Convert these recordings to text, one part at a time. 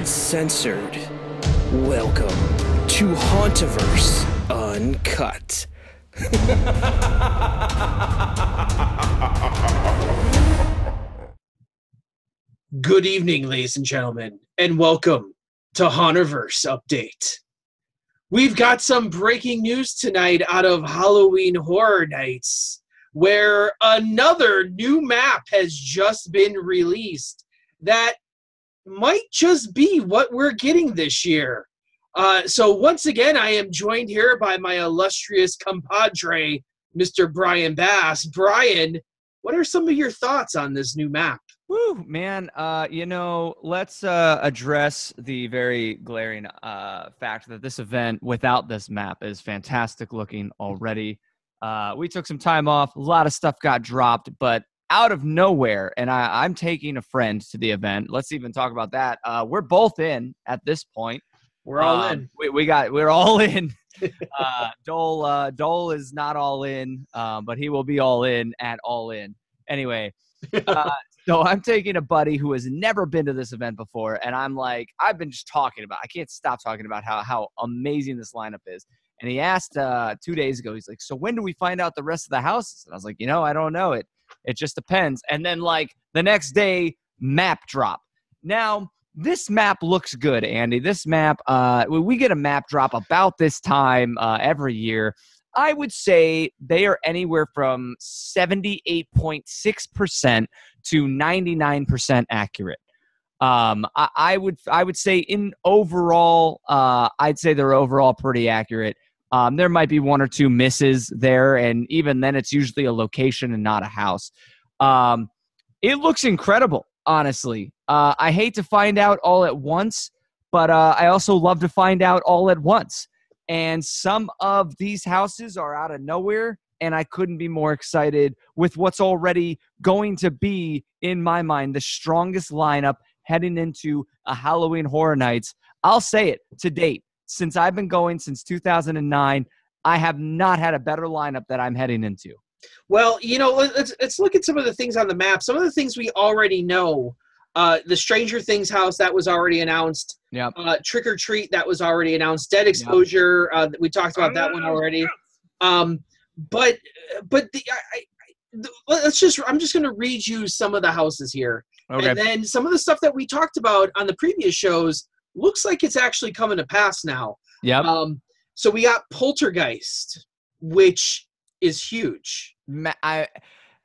uncensored. Welcome to Hauntoverse Uncut. Good evening, ladies and gentlemen, and welcome to Hauntoverse Update. We've got some breaking news tonight out of Halloween Horror Nights, where another new map has just been released that might just be what we're getting this year. So once again, I am joined here by my illustrious compadre, Mr. Brian Bass. Brian, what are some of your thoughts on this new map? Woo, man. Let's address the very glaring fact that this event without this map is fantastic looking already. We took some time off. A lot of stuff got dropped, but out of nowhere, and I'm taking a friend to the event. Let's even talk about that. We're both in at this point. We're all in. We're all in. Dole is not all in, but he will be all in at all in. Anyway, so I'm taking a buddy who has never been to this event before, and I'm like, I've been just talking about, I can't stop talking about how amazing this lineup is. And he asked 2 days ago, he's like, so when do we find out the rest of the houses? And I was like, I don't know. It just depends. And then like the next day, map drop. Now, this map looks good, Andy. This map, we get a map drop about this time every year. I would say they are anywhere from 78.6% to 99% accurate. I would say in overall, I'd say they're overall pretty accurate. There might be one or two misses there, and even then it's usually a location and not a house. It looks incredible, honestly. I hate to find out all at once, but I also love to find out all at once. And some of these houses are out of nowhere, and I couldn't be more excited with what's already going to be, in my mind, the strongest lineup heading into a Halloween Horror Nights. I'll say it, to date. Since I've been going since 2009, I have not had a better lineup that I'm heading into. Well, let's look at some of the things on the map. Some of the things we already know. The Stranger Things house, that was already announced. Yep. Trick or Treat, that was already announced. Dead Exposure, we talked about that one already. I'm just going to read you some of the houses here. Okay. And then some of the stuff that we talked about on the previous shows looks like it's actually coming to pass now. Yeah. So we got Poltergeist, which is huge.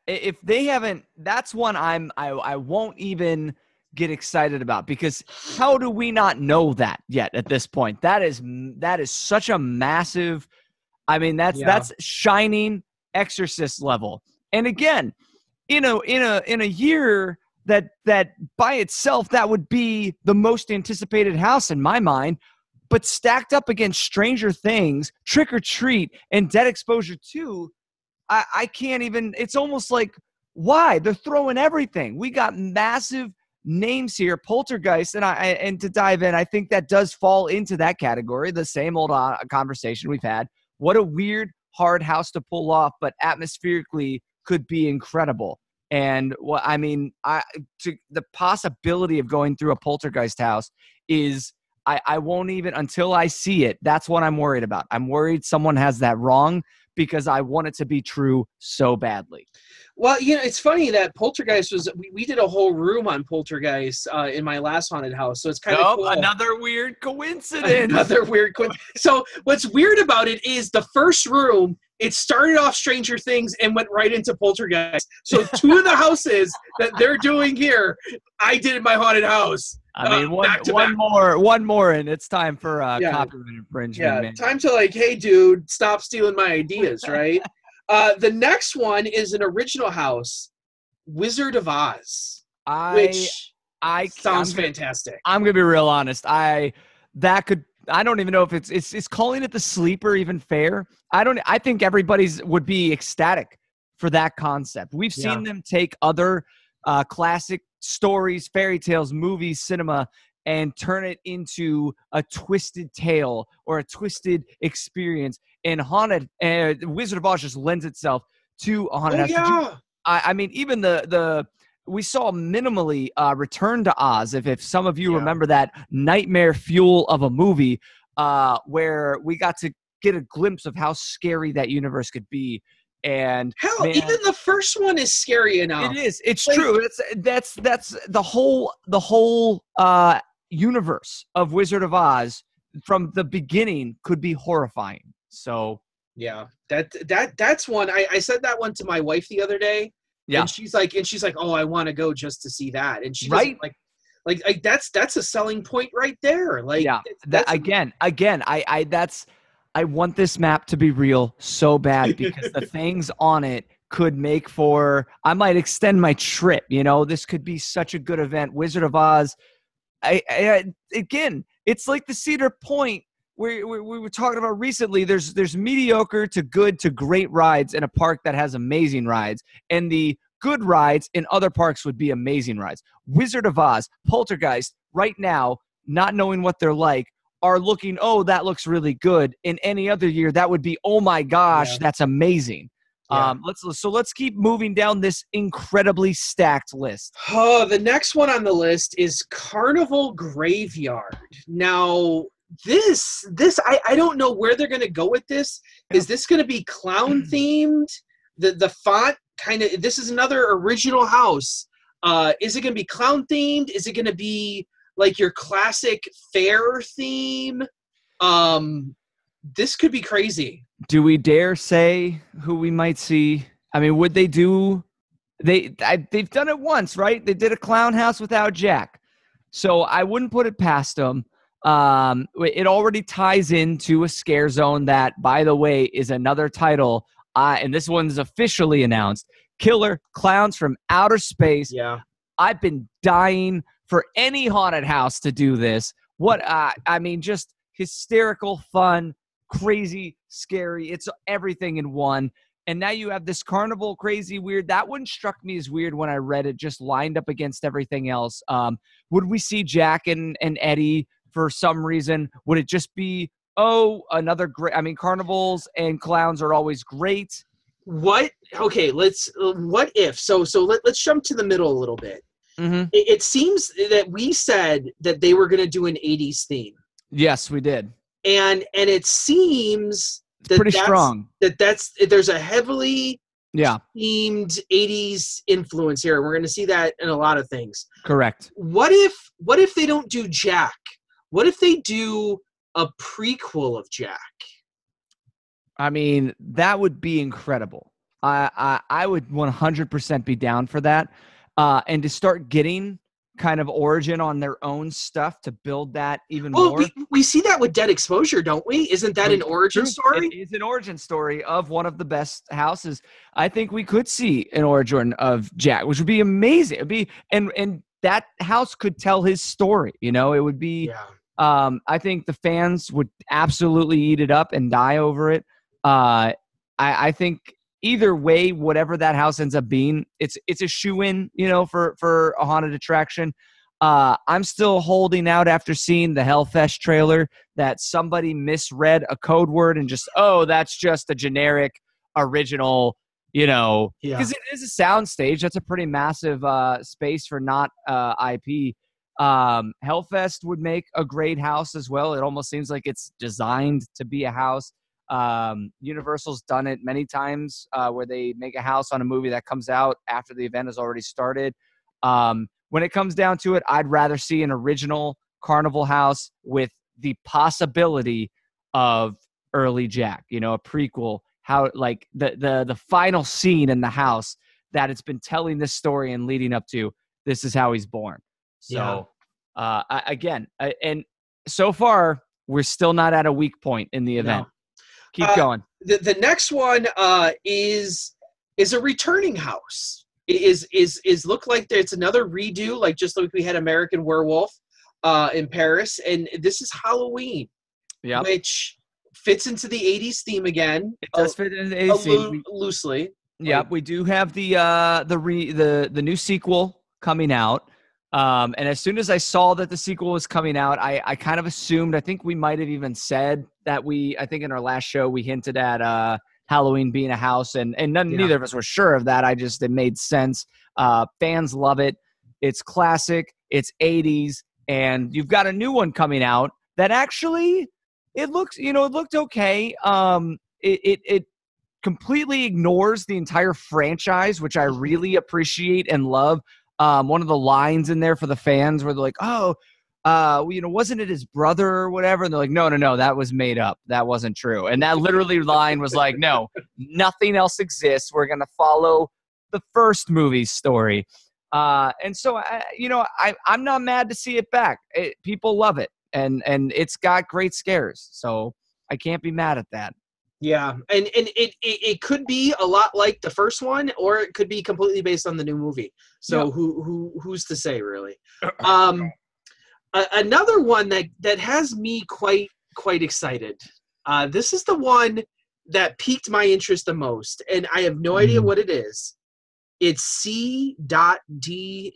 If they haven't, that's one I won't even get excited about, because how do we not know that yet at this point? That is such a massive, that's Shining Exorcist level. And again, in a year that by itself, that would be the most anticipated house in my mind, but stacked up against Stranger Things, Trick or Treat, and Dead Exposure 2, I can't even, it's almost like, why? They're throwing everything. We got massive names here. Poltergeist, and to dive in, I think that does fall into that category, the same old conversation we've had. What a weird, hard house to pull off, but atmospherically could be incredible. And the possibility of going through a Poltergeist house is, I won't even, until I see it, that's what I'm worried about. I'm worried someone has that wrong, because I want it to be true so badly. Well, it's funny that Poltergeist was, we did a whole room on Poltergeist in my last haunted house. So it's kind of cool. Another weird coincidence. So what's weird about it is the first room, it started off Stranger Things and went right into Poltergeist. So two of the houses that they're doing here, I did in my haunted house. One more, and it's time for copyright infringement. Yeah, man. Time to hey, dude, stop stealing my ideas, right? The next one is an original house, Wizard of Oz, which sounds fantastic. I'm gonna be real honest. I don't even know if it's calling it the sleeper even fair. I think everybody's would be ecstatic for that concept. We've seen them take other classic stories, fairy tales, movies, cinema, and turn it into a twisted tale or a twisted experience. And Wizard of Oz just lends itself to a haunted house. Yeah. Even the we saw minimally Return to Oz. If some of you remember that nightmare fuel of a movie, where we got to get a glimpse of how scary that universe could be. And hell, man, even the first one is scary enough. It is. It's true. That's the whole universe of Wizard of Oz from the beginning could be horrifying. So yeah, that's one. I said that one to my wife the other day. Yeah. And she's like, oh, I want to go just to see that. And she right, like that's a selling point right there. Like, yeah, I want this map to be real so bad because the things on it could make for, I might extend my trip. This could be such a good event. Wizard of Oz. Again, it's like the Cedar Point we were talking about recently. There's mediocre to good to great rides in a park that has amazing rides, and the good rides in other parks would be amazing rides. Wizard of Oz, Poltergeist, right now, not knowing what they're like, are looking, oh, that looks really good. In any other year, that would be, oh my gosh, that's amazing. Yeah. Let's keep moving down this incredibly stacked list. Oh, the next one on the list is Carnival Graveyard. Now, this I don't know where they're going to go with this. Is this going to be clown themed? The font kind of, this is another original house. Is it going to be clown themed? Is it going to be like your classic fair theme? This could be crazy. Do we dare say who we might see? I mean, would they do? They've done it once, right? They did a clown house without Jack, so I wouldn't put it past them. It already ties into a scare zone that, by the way, is another title, and this one's officially announced: Killer Clowns from Outer Space. Yeah, I've been dying for any haunted house to do this. I mean, just hysterical, fun, crazy, scary. It's everything in one. And now you have this carnival, crazy, weird. That one struck me as weird when I read it, just lined up against everything else. Would we see Jack and Eddie for some reason? Would it just be, another great? I mean, carnivals and clowns are always great. What? Okay, what if? So let's jump to the middle a little bit. Mm-hmm. It seems that we said that they were going to do an 80s theme. Yes, we did. And it seems that pretty strong. There's a heavily themed 80s influence here. We're going to see that in a lot of things. Correct. What if they don't do Jack? What if they do a prequel of Jack? I mean, that would be incredible. I would 100% be down for that. And to start getting kind of origin on their own stuff to build that even more. We see that with Dead Exposure, don't we? Isn't that an origin story? It is an origin story of one of the best houses. I think we could see an origin of Jack, which would be amazing. It'd be and that house could tell his story. It would be. Yeah. I think the fans would absolutely eat it up and die over it. I think. Either way, whatever that house ends up being, it's a shoe-in, for a haunted attraction. I'm still holding out after seeing the Hellfest trailer that somebody misread a code word and just, that's just a generic original, because it is a sound stage. That's a pretty massive space for not IP. Hellfest would make a great house as well. It almost seems like it's designed to be a house. Universal's done it many times where they make a house on a movie that comes out after the event has already started. When it comes down to it, I'd rather see an original carnival house with the possibility of early Jack, a prequel, how like the final scene in the house that it's been telling this story and leading up to, this is how he's born. So and so far we're still not at a weak point in the event. No. Keep going. The next one is a returning house. Is look like it's another redo, like just like we had American Werewolf in Paris, and this is Halloween, which fits into the 80s theme again. It does fit into the 80s theme loosely. Yeah, we do have the new sequel coming out. And as soon as I saw that the sequel was coming out, I kind of assumed, I think we might have even said that I think in our last show, we hinted at Halloween being a house, and neither of us were sure of that. It made sense. Fans love it. It's classic. It's 80s, and you've got a new one coming out that actually it looked okay. It completely ignores the entire franchise, which I really appreciate and love. One of the lines in there for the fans where they're like, "Oh, wasn't it his brother or whatever?" And they're like, "No, that was made up. That wasn't true." And that literally line was like, "No, nothing else exists. We're gonna follow the first movie's story." And so, I'm not mad to see it back. People love it, and it's got great scares, so I can't be mad at that. Yeah, and it could be a lot like the first one, or it could be completely based on the new movie. So who's to say, really? Another one that has me quite excited. This is the one that piqued my interest the most, and I have no idea what it is. It's C.D.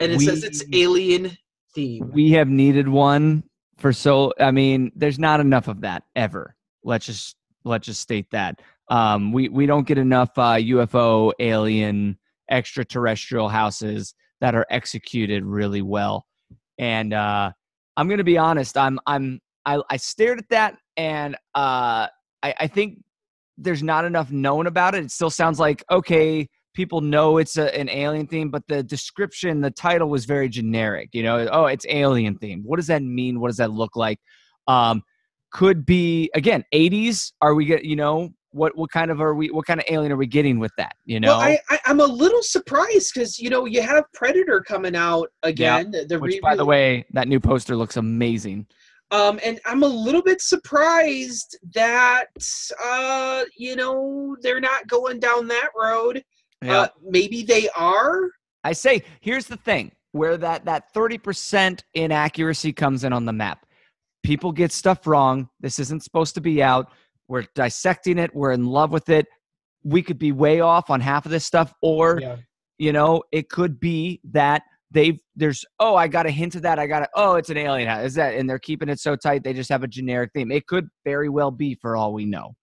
And it says it's alien theme. We have needed one for there's not enough of that ever. Let's just state that. We don't get enough UFO, alien, extraterrestrial houses that are executed really well. And I'm going to be honest. I stared at that, and I think there's not enough known about it. It still sounds like, okay, people know it's an alien theme, but the description, the title was very generic. Oh, it's alien themed. What does that mean? What does that look like? Could be, again, 80s. Are we what kind of alien are we getting with that? Well, I'm a little surprised because you have Predator coming out again. Yeah, which, by the way, that new poster looks amazing. And I'm a little bit surprised that they're not going down that road. Yeah. Maybe they are. I say, here's the thing, where that 30% inaccuracy comes in on the map. People get stuff wrong. This isn't supposed to be out. We're dissecting it. We're in love with it. We could be way off on half of this stuff, or, it could be that I got a hint of that. It's an alien house. Is that, and they're keeping it so tight, they just have a generic theme. It could very well be, for all we know.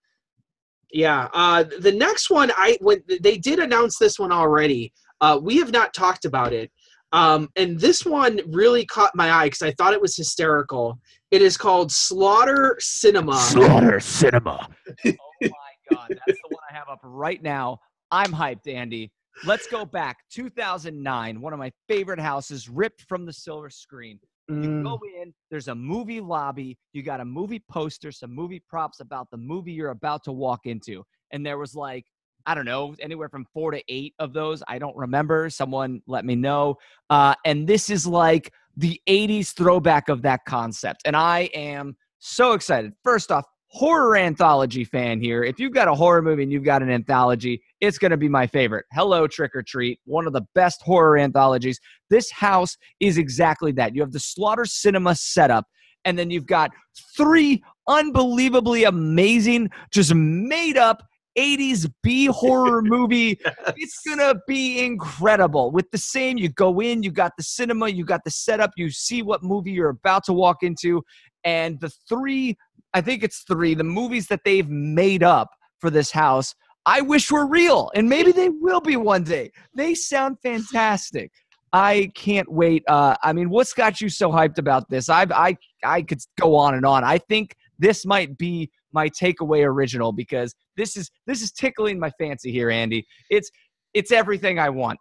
Yeah. The next one, when they did announce this one already, we have not talked about it. And this one really caught my eye because I thought it was hysterical. It is called Slaughter Cinema. Slaughter Cinema. Oh my God. That's the one I have up right now. I'm hyped, Andy. Let's go back. 2009, one of my favorite houses, ripped from the silver screen. You go in, there's a movie lobby. You got a movie poster, some movie props about the movie you're about to walk into. And there was I don't know, anywhere from 4 to 8 of those. I don't remember. Someone let me know. And this is like the 80s throwback of that concept. And I am so excited. First off, horror anthology fan here. If you've got a horror movie and you've got an anthology, it's going to be my favorite. Hello, Trick or Treat, one of the best horror anthologies. This house is exactly that. You have the Slaughter Cinema setup, and then you've got 3 unbelievably amazing, just made up 80s B horror movie. Yes. It's gonna be incredible. With the same, you go in, you got the cinema, you got the setup, you see what movie you're about to walk into, and the 3, I think it's 3, the movies that they've made up for this house, I wish were real, and maybe they will be one day. They sound fantastic. I can't wait. What's got you so hyped about this? I could go on and on. I think this might be my takeaway original, because this is tickling my fancy here, Andy. It's everything I want.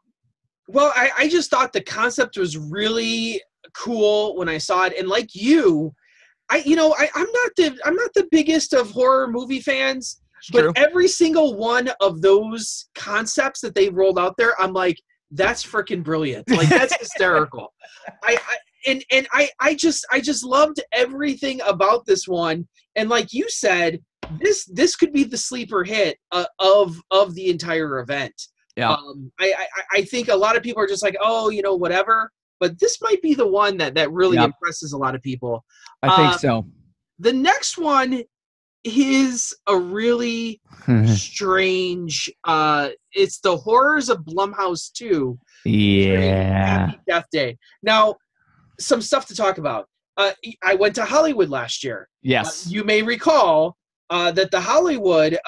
Well, I just thought the concept was really cool when I saw it, and like you, I'm not the biggest of horror movie fans, but every single one of those concepts that they rolled out there, I'm like, that's freaking brilliant. Like, that's hysterical. I just loved everything about this one. And like you said, this could be the sleeper hit of the entire event. Yeah. I think a lot of people are just like, oh, whatever. But this might be the one that really impresses a lot of people. I think so. The next one is a really strange. It's the Horrors of Blumhouse 2. Yeah. Happy Death Day. Now, some stuff to talk about. I went to Hollywood last year. Yes. You may recall that the Hollywood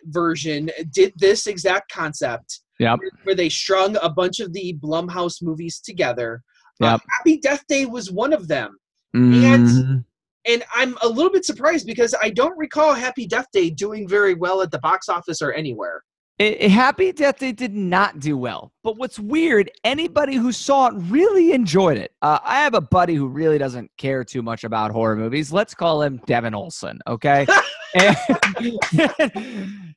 version did this exact concept. Yep. Where they strung a bunch of the Blumhouse movies together. Yep. Happy Death Day was one of them. Mm-hmm. And I'm a little bit surprised because I don't recall Happy Death Day doing very well at the box office or anywhere. Happy Death Day did not do well. But what's weird, anybody who saw it really enjoyed it. I have a buddy who really doesn't care too much about horror movies. Let's call him Devin Olson, okay? And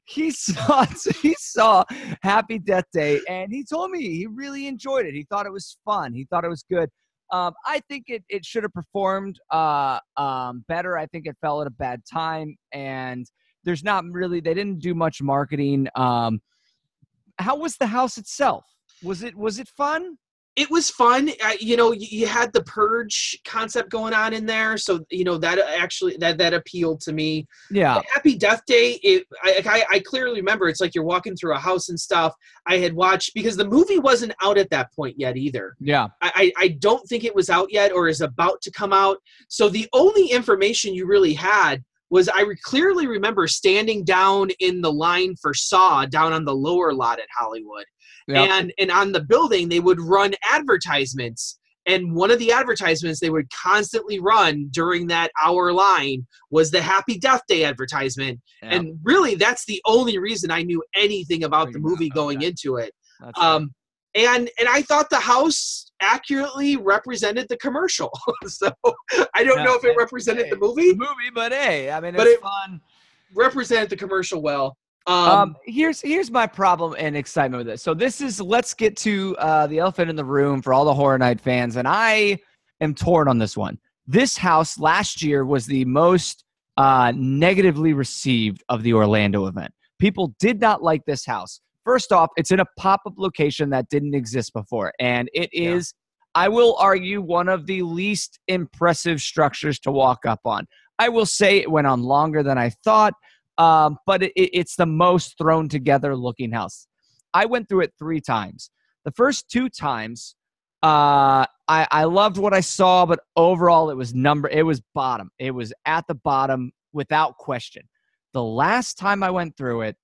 he saw Happy Death Day, and he told me he really enjoyed it. He thought it was fun. He thought it was good. I think it should have performed better. I think it fell at a bad time, and there's not really, they didn't do much marketing. How was the house itself? Was it fun? It was fun. You had the Purge concept going on in there. So, that actually, that appealed to me. Yeah. The Happy Death Day, I clearly remember it's like you're walking through a house and stuff. I had watched, because the movie wasn't out at that point yet either. Yeah. I don't think it was out yet or is about to come out. So the only information you really had was I clearly remember standing down in the line for Saw down on the lower lot at Hollywood. Yep. And on the building, they would run advertisements. And one of the advertisements they would constantly run during that hour line was the Happy Death Day advertisement. Yep. And really, that's the only reason I knew anything about the movie going into it. And I thought the house accurately represented the commercial. So I don't know if it represented the movie. But hey, I mean, it's fun. Represented the commercial well. Here's my problem and excitement with this. So let's get to the elephant in the room for all the Horror Night fans. And I am torn on this one. This house last year was the most negatively received of the Orlando event. People did not like this house. First off, it's in a pop-up location that didn't exist before. And it is, I will argue, one of the least impressive structures to walk up on. I will say it went on longer than I thought, but it's the most thrown together looking house. I went through it 3 times. The first 2 times, I loved what I saw, but overall it was bottom. It was at the bottom without question. The last time I went through it,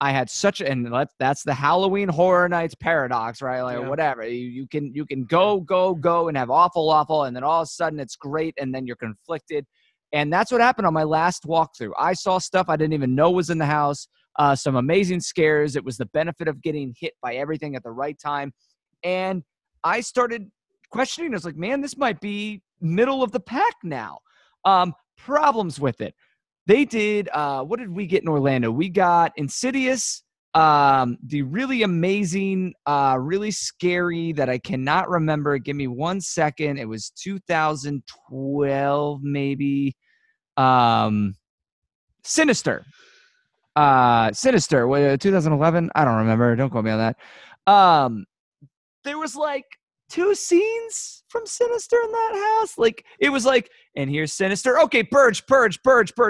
I had that's the Halloween Horror Nights paradox, right? Like whatever. You can go and have awful, and then all of a sudden it's great, and then you're conflicted. And that's what happened on my last walkthrough. I saw stuff I didn't even know was in the house, some amazing scares. It was the benefit of getting hit by everything at the right time. And I started questioning. I was like, man, this might be middle of the pack now. Problems with it. They did, what did we get in Orlando? We got Insidious, the really amazing, really scary that I cannot remember. Give me 1 second. It was 2012, maybe. Sinister. 2011? I don't remember. Don't quote me on that. There was like 2 scenes from Sinister in that house. Like, it was like, and here's Sinister. Okay, Purge,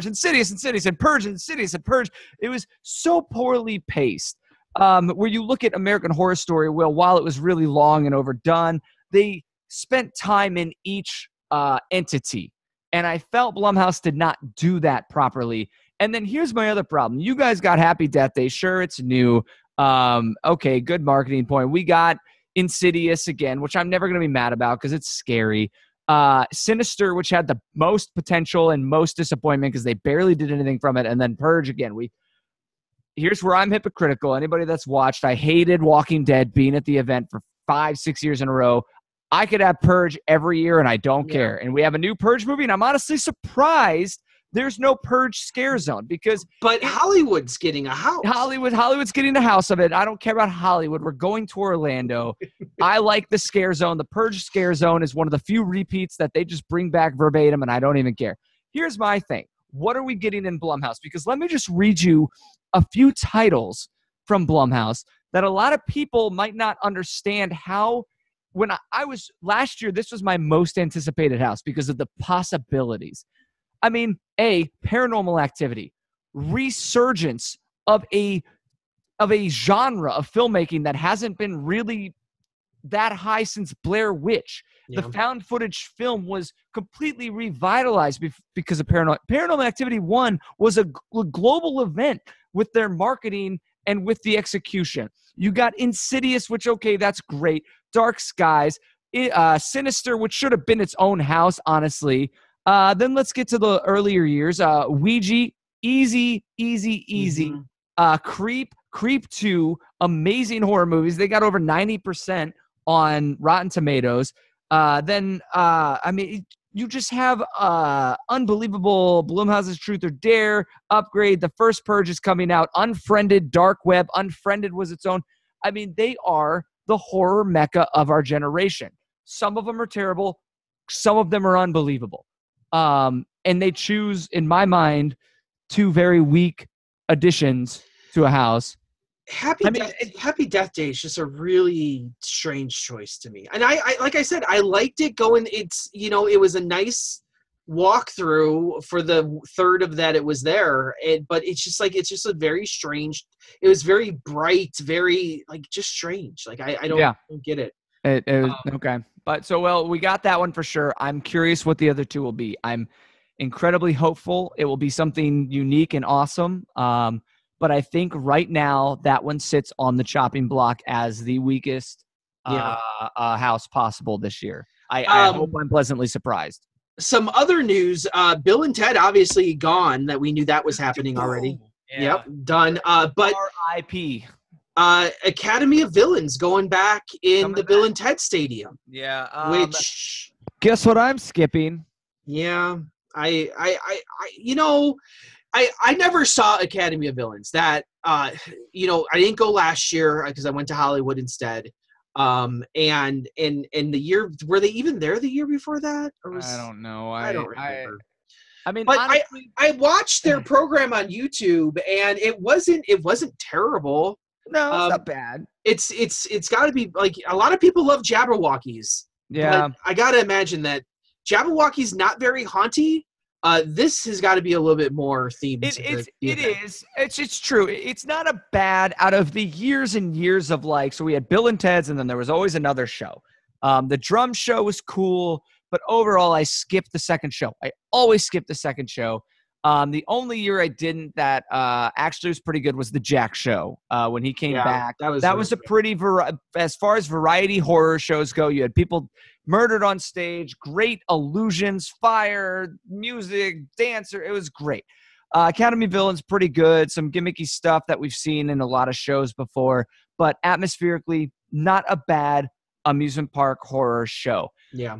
Insidious, and Purge, Insidious, and Purge. It was so poorly paced. Where you look at American Horror Story, well, while it was really long and overdone, they spent time in each entity. And I felt Blumhouse did not do that properly. And then here's my other problem. You guys got Happy Death Day. Sure, it's new. Okay, good marketing point. We got Insidious again, which I'm never going to be mad about because it's scary. Sinister, which had the most potential and most disappointment because they barely did anything from it. And then Purge again. Here's where I'm hypocritical. Anybody that's watched, I hated Walking Dead being at the event for 5-6 years in a row. I could have Purge every year and I don't care. And we have a new Purge movie, and I'm honestly surprised there's no Purge scare zone But Hollywood's getting a house. Hollywood's getting a house of it. I don't care about Hollywood. We're going to Orlando. I like the scare zone. The Purge scare zone is one of the few repeats that they just bring back verbatim, and I don't even care. Here's my thing. What are we getting in Blumhouse? Because let me just read you a few titles from Blumhouse that a lot of people might not understand how. When I was last year, this was my most anticipated house because of the possibilities. I mean, Paranormal Activity, resurgence of a genre of filmmaking that hasn't been really that high since Blair Witch. Yeah. The found footage film was completely revitalized because of Paranormal Activity 1 was a global event with their marketing and with the execution. You got Insidious, which, okay, that's great. Dark Skies, Sinister, which should have been its own house, honestly. Then let's get to the earlier years. Ouija, easy. Creep 2, amazing horror movies. They got over 90% on Rotten Tomatoes. You just have unbelievable Blumhouse's Truth or Dare, Upgrade, The First Purge is coming out, Unfriended, Dark Web, Unfriended was its own. I mean, they are the horror mecca of our generation. Some of them are terrible. Some of them are unbelievable. And they choose, in my mind, two very weak additions to a house. Happy Death Day is just a really strange choice to me. And I like I said, I liked it going. It was a nice walkthrough for the third of that it was there. But it's just a very strange. It was very bright, very just strange. I don't get it. It was, okay. But we got that one for sure. I'm curious what the other two will be. I'm incredibly hopeful it will be something unique and awesome. But I think right now that one sits on the chopping block as the weakest house possible this year. I hope I'm pleasantly surprised. Some other news, Bill and Ted obviously gone. That we knew that was happening already. Yeah. Yep, done. But R.I.P. Academy of Villains going back in the Bill and Ted Stadium. Yeah. Which guess what I'm skipping? Yeah. I never saw Academy of Villains. That I didn't go last year because I went to Hollywood instead. And in the year, were they even there the year before that? I don't know. I don't remember. But honestly, I watched their program on YouTube, and it wasn't terrible. No, it's not bad. It's got to be a lot of people love Jabberwockies. Yeah, but I got to imagine that Jabberwockies not very haunty. This has got to be a little bit more themed. It's true. It's not a bad out of the years and years of so we had Bill and Ted's, and then there was always another show. The drum show was cool, but overall I skipped the second show. I always skip the second show. The only year I didn't that actually was pretty good was the Jack show when he came back. That was a pretty as far as variety horror shows go. You had people murdered on stage, great illusions, fire, music, dancer. It was great. Academy Villains pretty good. Some gimmicky stuff that we've seen in a lot of shows before, but atmospherically not a bad amusement park horror show. Yeah.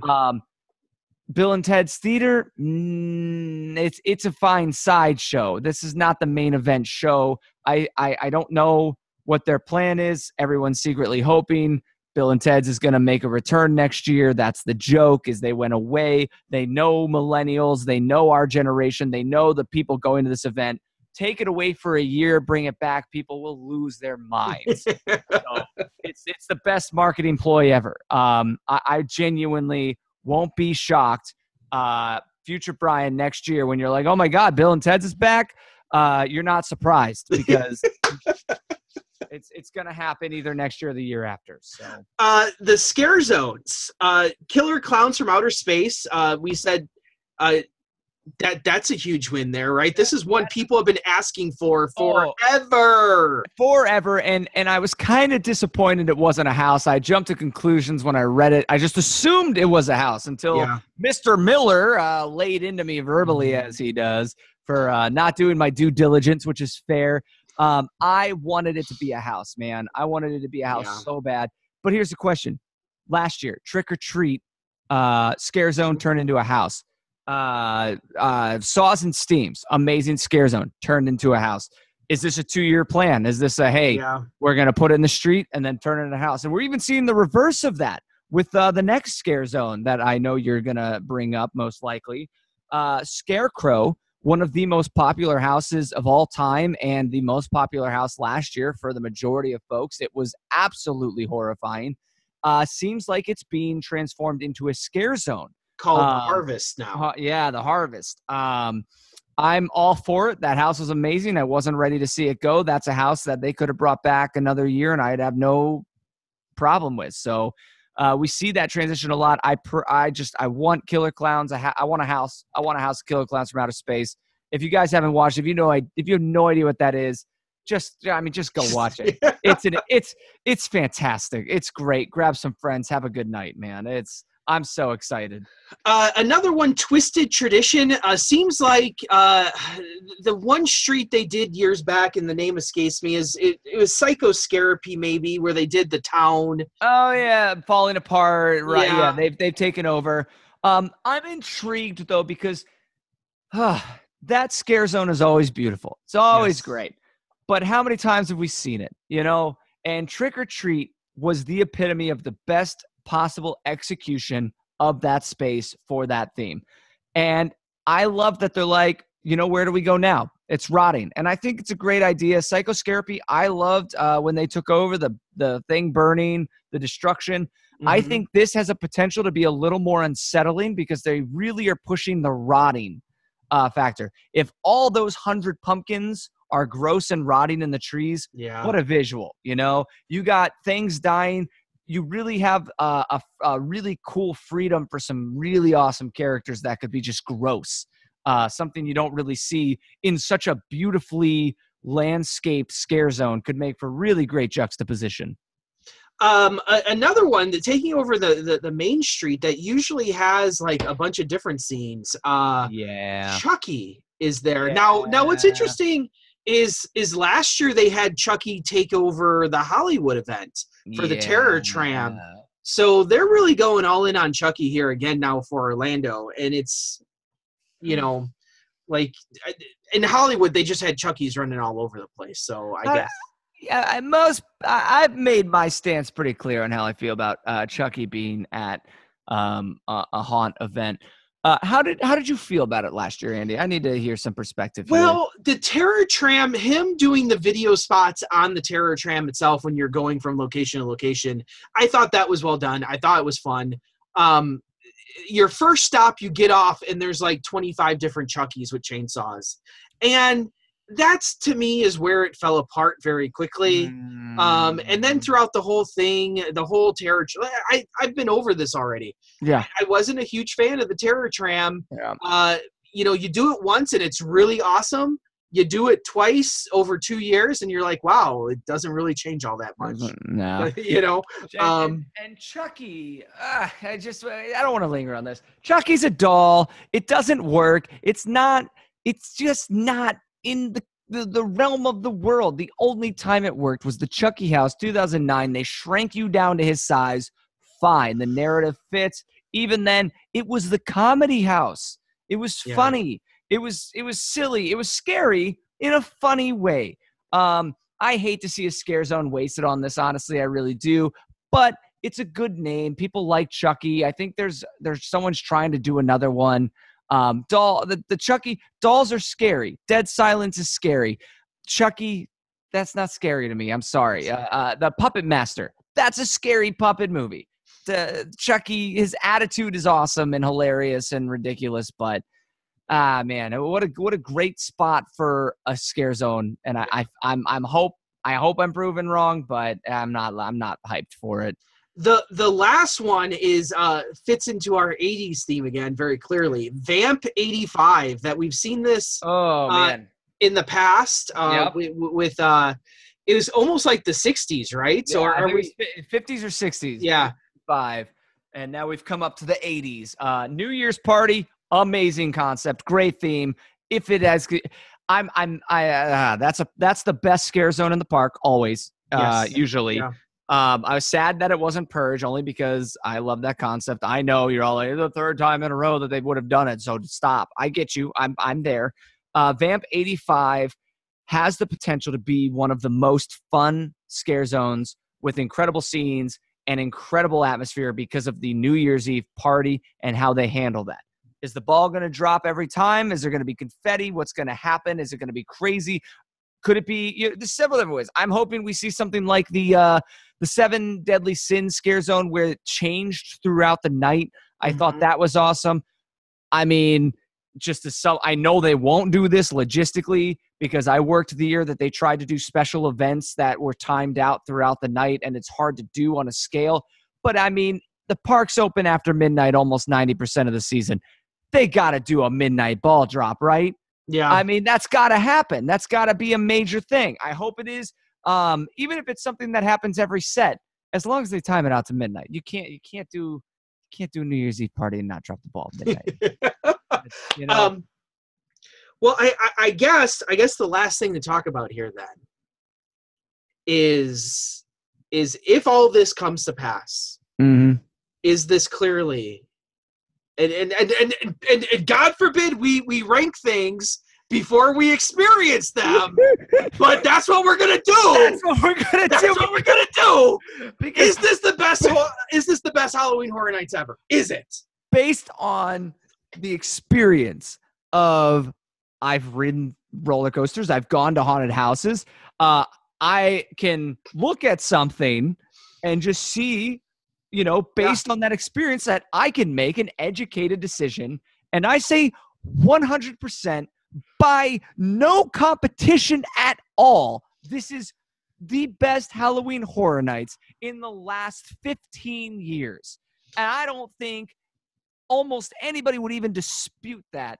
Bill and Ted's Theater, it's a fine sideshow. This is not the main event show. I don't know what their plan is. Everyone's secretly hoping Bill and Ted's is going to make a return next year. That's the joke, is they went away. They know millennials. They know our generation. They know the people going to this event. Take it away for a year, bring it back. People will lose their minds. So it's the best marketing ploy ever. I genuinely won't be shocked. Future Brian next year when you're like, oh my God, Bill and Ted's is back. You're not surprised because it's going to happen either next year or the year after. So the scare zones, Killer Clowns from Outer Space. We said that's a huge win there, right? This is one people have been asking for forever. And I was kind of disappointed it wasn't a house. I jumped to conclusions when I read it. I just assumed it was a house until Mr. Miller laid into me verbally, as he does, for not doing my due diligence, which is fair. I wanted it to be a house, man. I wanted it to be a house so bad. But here's the question. Last year, Trick or Treat, Scare Zone turned into a house. Saws and Steams, amazing scare zone, turned into a house. Is this a 2-year plan? Is this we're going to put it in the street and then turn it into a house? And we're even seeing the reverse of that with the next scare zone that I know you're going to bring up most likely. Scarecrow, one of the most popular houses of all time and the most popular house last year for the majority of folks. It was absolutely horrifying. Seems like it's being transformed into a scare zone. Called The Harvest now. The Harvest. I'm all for it. That house was amazing. I wasn't ready to see it go. That's a house that they could have brought back another year, and I'd have no problem with. So we see that transition a lot. I want killer clowns. I want a house. I want a house of killer clowns from outer space. If you guys haven't watched, if you have no idea what that is, just go watch it. It's fantastic. It's great. Grab some friends. Have a good night, man. I'm so excited. Another one, Twisted Tradition. Seems like the one street they did years back, and the name escapes me, it was Psychoscarapy, maybe, where they did the town. Oh yeah, falling apart. Right? Yeah. They've taken over. I'm intrigued though because that scare zone is always beautiful. It's always great. But how many times have we seen it? And Trick or Treat was the epitome of the best possible execution of that space for that theme. And I love that they're like, where do we go now? It's rotting. And I think it's a great idea. Psychoscarapy, I loved when they took over the thing burning, the destruction. Mm-hmm. I think this has a potential to be a little more unsettling because they really are pushing the rotting factor. If all those 100 pumpkins are gross and rotting in the trees, what a visual. You got things dying. You really have a really cool freedom for some really awesome characters that could be just gross. Something you don't really see in such a beautifully landscaped scare zone could make for really great juxtaposition. Another one that taking over the main street that usually has like a bunch of different scenes. Chucky is there. Now what's interesting is last year they had Chucky take over the Hollywood event for the Terror Tram. So they're really going all in on Chucky here again now for Orlando. And it's, like in Hollywood, they just had Chucky's running all over the place. So I guess. Yeah, I've made my stance pretty clear on how I feel about Chucky being at a haunt event. How did you feel about it last year, Andy? I need to hear some perspective here. Well, the Terror Tram, him doing the video spots on the Terror Tram itself when you're going from location to location, I thought that was well done. I thought it was fun. Your first stop, you get off, and there's like 25 different Chuckies with chainsaws. And that's, to me, is where it fell apart very quickly. And then throughout the whole thing, the whole Terror I've been over this already. Yeah. I wasn't a huge fan of the Terror Tram. Yeah. You do it once and it's really awesome. You do it twice over 2 years and you're like, wow, it doesn't really change all that much. No. And Chucky, I don't want to linger on this. Chucky's a doll. It doesn't work. It's just not in the realm of the world. The only time it worked was the Chucky house, 2009. They shrank you down to his size. Fine. The narrative fits. Even then, it was the comedy house. It was funny. It was silly. It was scary in a funny way. I hate to see a scare zone wasted on this. Honestly, I really do. But it's a good name. People like Chucky. I think there's someone's trying to do another one. The Chucky dolls are scary. Dead Silence is scary. Chucky, that's not scary to me. I'm sorry. The Puppet Master, that's a scary puppet movie. Chucky, his attitude is awesome and hilarious and ridiculous, but man, what a great spot for a scare zone. And I hope I'm proven wrong, but I'm not hyped for it. The last one is fits into our 80s theme again very clearly. Vamp 85, that we've seen this in the past with it was almost like the 60s, right? Yeah, so are we 50s or 60s? Yeah. 5. And now we've come up to the 80s. New Year's party, amazing concept, great theme. If it has that's the best scare zone in the park always. Usually. Yeah. I was sad that it wasn't Purge, only because I love that concept. I know you're all like, the third time in a row that they would have done it, so stop. I get you. I'm there. Vamp 85 has the potential to be one of the most fun scare zones with incredible scenes and incredible atmosphere because of the New Year's Eve party and how they handle that. Is the ball going to drop every time? Is there going to be confetti? What's going to happen? Is it going to be crazy? Could it be? There's several different ways. I'm hoping we see something like the 7 Deadly Sins scare zone where it changed throughout the night. I thought that was awesome. I mean, I know they won't do this logistically, because I worked the year that they tried to do special events that were timed out throughout the night, and it's hard to do on a scale. But I mean, the park's open after midnight almost 90% of the season. They got to do a midnight ball drop, right? Yeah. I mean, that's got to happen. That's got to be a major thing. I hope it is. Even if it's something that happens every set, as long as they time it out to midnight. You can't do New Year's Eve party and not drop the ball at midnight. You know. Well, I guess the last thing to talk about here then is if all this comes to pass, is this clearly and God forbid we rank things before we experience them, but that's what we're gonna do. That's what we're gonna do. Because is this the best Halloween Horror Nights ever? Is it? Based on the experience of I've ridden roller coasters, I've gone to haunted houses, I can look at something and just see, based on that experience, that I can make an educated decision. And I say 100%. By no competition at all, this is the best Halloween Horror Nights in the last 15 years. And I don't think almost anybody would even dispute that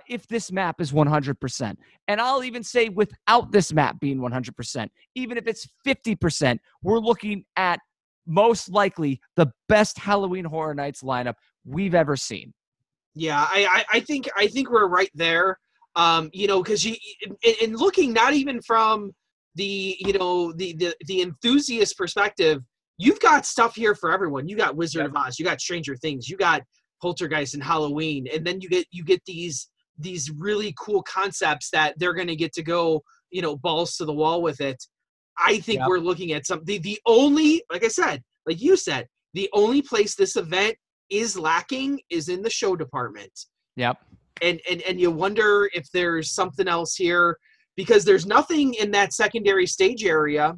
if this map is 100%. And I'll even say without this map being 100%, even if it's 50%, we're looking at most likely the best Halloween Horror Nights lineup we've ever seen. Yeah, I think we're right there. Because in looking not even from the enthusiast perspective, you've got stuff here for everyone. You got Wizard of Oz, you got Stranger Things, you got Poltergeist and Halloween, and then you get these really cool concepts that they're going to get to go, balls to the wall with it. I think we're looking at something. The only, like I said, like you said, the only place this event is lacking is in the show department. Yep. And you wonder if there's something else here, because there's nothing in that secondary stage area.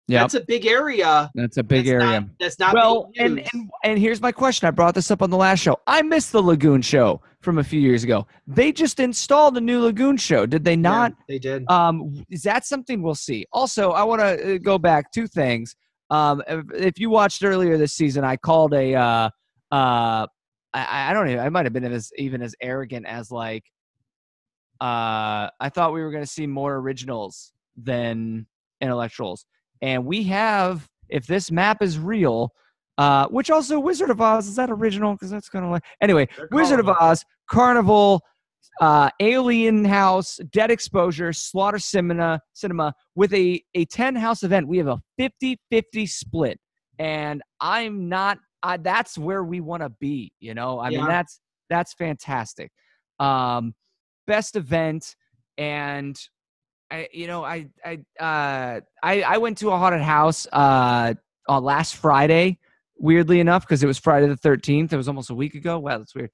Yeah, that's a big area. That's a big area. That's not well. Being used. And here's my question. I brought this up on the last show. I missed the Lagoon show from a few years ago. They just installed a new Lagoon show. Did they not? Yeah, they did. Is that something we'll see? Also, I want to go back two things. If you watched earlier this season, I called a. I don't even. I might have been even as arrogant as like. I thought we were going to see more originals than intellectuals, and we have. If this map is real, which also Wizard of Oz, is that original? Because that's kind of like anyway. Wizard of Oz, Carnival, Alien House, Dead Exposure, Slaughter Cinema with a 10 house event. We have a 50-50 split, and I'm not. That's where we want to be, I mean, that's fantastic. Best event. And I went to a haunted house last Friday, weirdly enough, because it was Friday the 13th. It was almost a week ago. Wow, that's weird.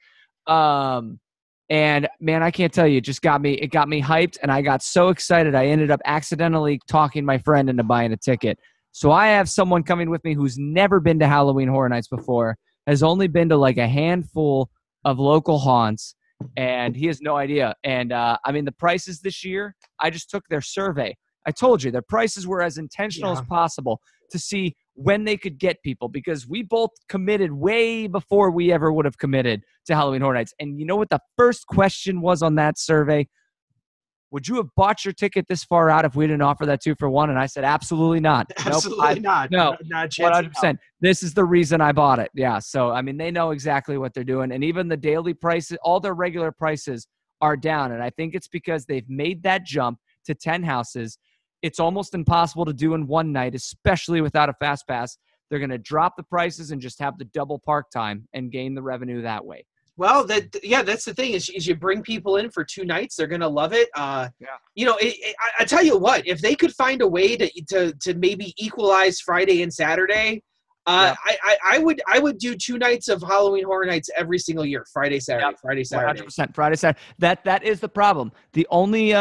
And man, I can't tell you, it got me hyped, and I got so excited. I ended up accidentally talking my friend into buying a ticket. So I have someone coming with me who's never been to Halloween Horror Nights before, has only been to like a handful of local haunts, and he has no idea. And I mean, the prices this year, I just took their survey. I told you their prices were as intentional as possible to see when they could get people, because we both committed way before we ever would have committed to Halloween Horror Nights. And you know what the first question was on that survey? Would you have bought your ticket this far out if we didn't offer that 2-for-1? And I said, absolutely not. Absolutely not. No, not a chance. 100%. This is the reason I bought it. Yeah. So, I mean, they know exactly what they're doing. And even the daily prices, all their regular prices are down. And I think it's because they've made that jump to 10 houses. It's almost impossible to do in one night, especially without a fast pass. They're going to drop the prices and just have the double park time and gain the revenue that way. Well, that's the thing is you bring people in for 2 nights, they're gonna love it. I tell you what, if they could find a way to maybe equalize Friday and Saturday, I would do 2 nights of Halloween Horror Nights every single year. Friday, Saturday, Friday, Saturday. 100%. Friday, Saturday. That is the problem. The only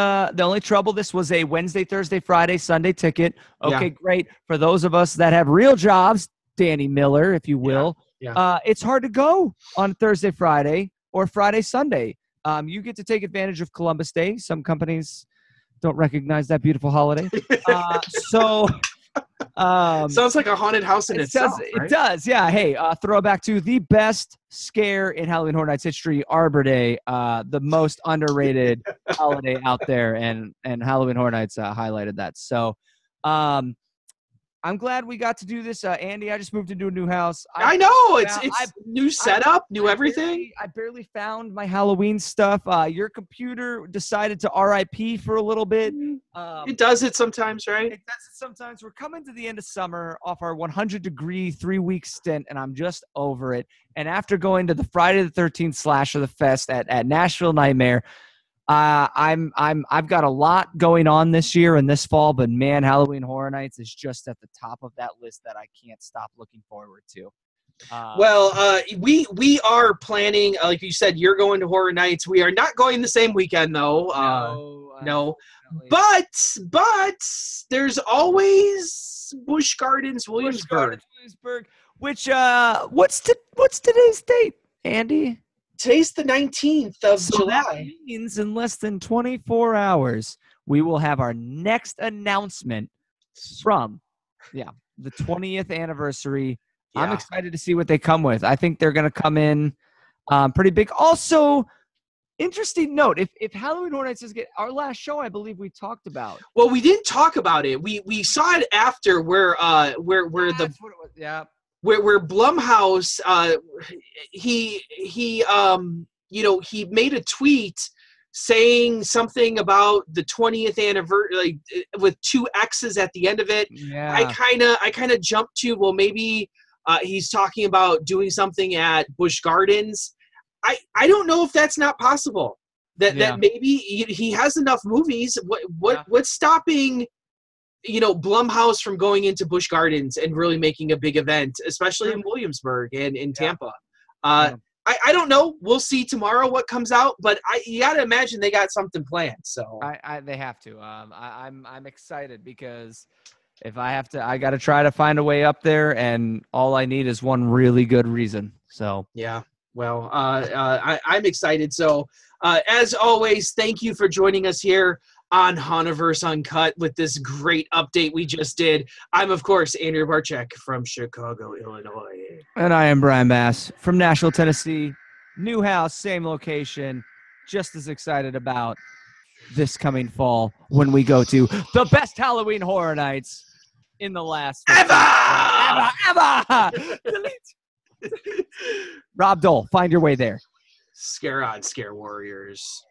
trouble, this was a Wednesday, Thursday, Friday, Sunday ticket. Okay, great. For those of us that have real jobs, Danny Miller, if you will. Yeah. It's hard to go on Thursday, Friday, or Friday, Sunday. You get to take advantage of Columbus Day. Some companies don't recognize that beautiful holiday. Sounds like a haunted house in itself. It does. Yeah. Hey, throwback to the best scare in Halloween Horror Nights history, Arbor Day, the most underrated holiday out there, and Halloween Horror Nights highlighted that. So, I'm glad we got to do this, Andy. I just moved into a new house. I know it's new setup, new everything. I barely found my Halloween stuff. Your computer decided to RIP for a little bit. It does it sometimes, right? It does it sometimes. We're coming to the end of summer off our 100-degree 3-week stint, and I'm just over it. And after going to the Friday the 13th Slasher the Fest at Nashville Nightmare, I've got a lot going on this year and this fall, but man, Halloween Horror Nights is just at the top of that list that I can't stop looking forward to. We are planning, like you said, you're going to Horror Nights. We are not going the same weekend though. No. But there's always Busch Gardens, Williamsburg. Which what's today's date, Andy? Today's the 19th of July. That means in less than 24 hours, we will have our next announcement from, the 20th anniversary. Yeah. I'm excited to see what they come with. I think they're going to come in pretty big. Also, interesting note, if Halloween Horror Nights get our last show, I believe we talked about. Well, we didn't talk about it. We saw it after where Blumhouse, he made a tweet saying something about the 20th anniversary, like, with 2 X's at the end of it. Yeah. I kind of jumped to, well, maybe he's talking about doing something at Busch Gardens. I don't know if that's not possible. That maybe he has enough movies. What's stopping Blumhouse from going into Busch Gardens and really making a big event, especially in Williamsburg and in Tampa? I don't know. We'll see tomorrow what comes out, but you got to imagine they got something planned. So they have to. I'm excited because if I have to, I got to try to find a way up there, and all I need is one really good reason. So yeah. Well, I'm excited. So as always, thank you for joining us here on Hauntoverse Uncut with this great update we just did. I'm, of course, Andrew Barczyk from Chicago, Illinois. And I am Brian Bass from Nashville, Tennessee. New house, same location. Just as excited about this coming fall when we go to the best Halloween Horror Nights in the last ever. Rob Dole, find your way there. Scare on, Scare Warriors.